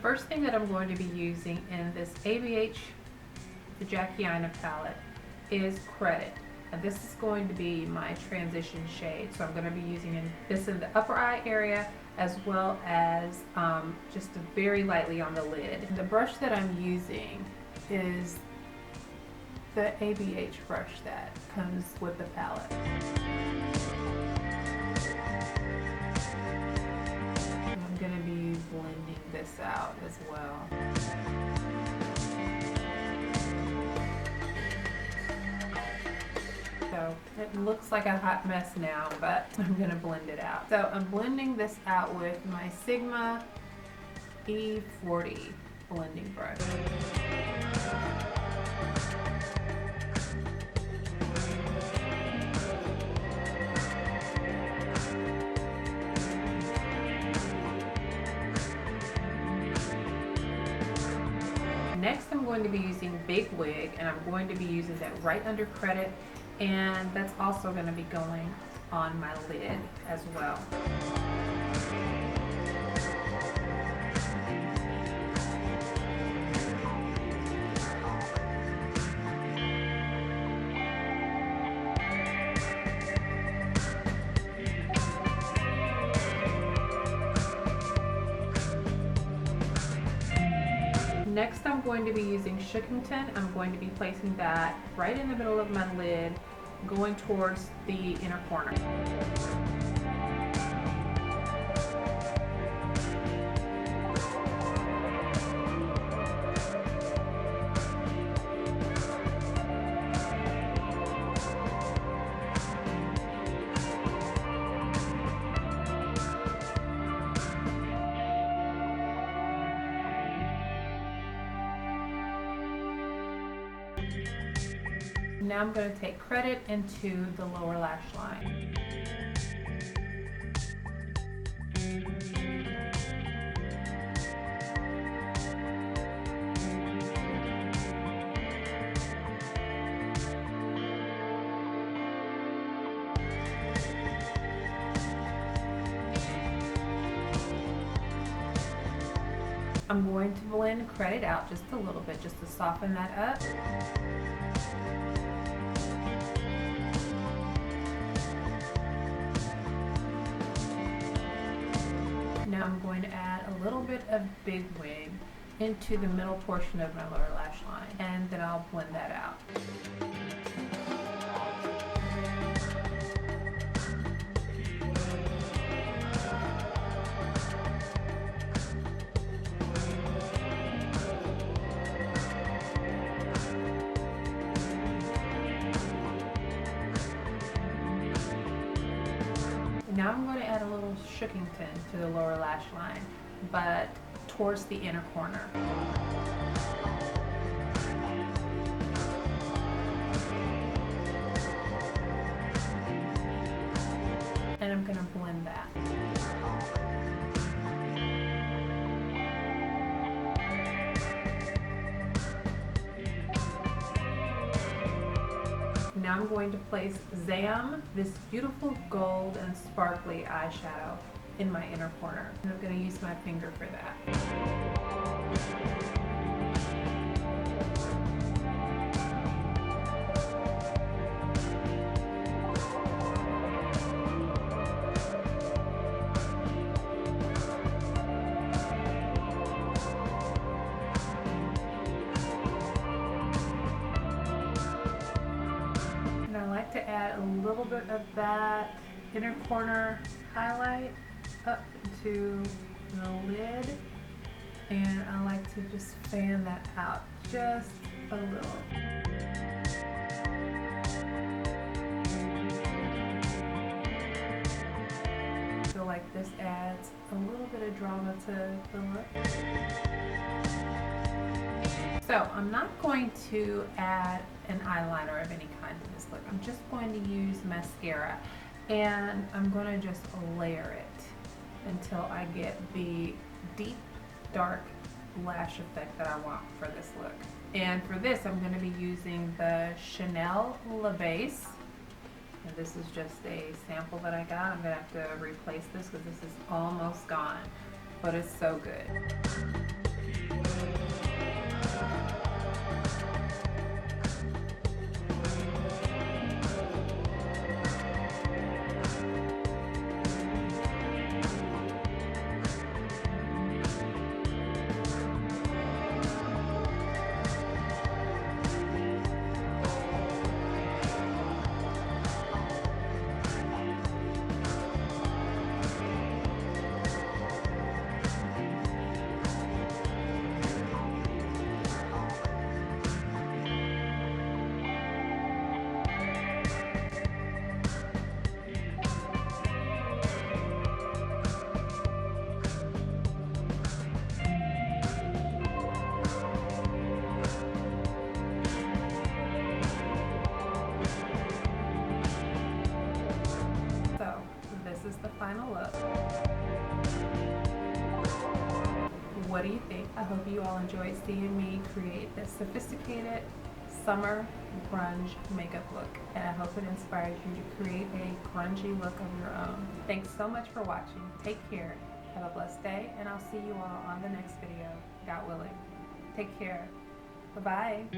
first thing that I'm going to be using in this ABH, the Jackie Aina palette, is Credit. And this is going to be my transition shade. So I'm going to be using this in the upper eye area, as well as just very lightly on the lid. The brush that I'm using is the ABH brush that comes with the palette. I'm going to be blending this out as well. So it looks like a hot mess now, but I'm going to blend it out. So I'm blending this out with my Sigma E40 blending brush. Next, I'm going to be using Big Wig, and I'm going to be using that right under Credit, and that's also going to be going on my lid as well. Next, I'm going to be using Shookington. I'm going to be placing that right in the middle of my lid, going towards the inner corner. Now I'm going to take Credit into the lower lash line. I'm going to blend Credit out just a little bit, just to soften that up. Now I'm going to add a little bit of Big Wig into the middle portion of my lower lash line, and then I'll blend that out. Now I'm going to add a little Shookington to the lower lash line, but towards the inner corner. And I'm going to blend that. Now I'm going to place Zam, this beautiful gold and sparkly eyeshadow, in my inner corner. And I'm going to use my finger for that. To add a little bit of that inner corner highlight up to the lid, and I like to just fan that out just a little. I feel like this adds a little bit of drama to the look. So I'm not going to add an eyeliner of any kind to this look. I'm just going to use mascara, and I'm going to just layer it until I get the deep, dark lash effect that I want for this look. And for this, I'm going to be using the Chanel La Base. And this is just a sample that I got. I'm going to have to replace this because this is almost gone, but it's so good. what do you think? I hope you all enjoyed seeing me create this sophisticated summer grunge makeup look, and I hope it inspires you to create a grungy look of your own. Thanks so much for watching. Take care. Have a blessed day, and I'll see you all on the next video, God willing. Take care. Bye-bye.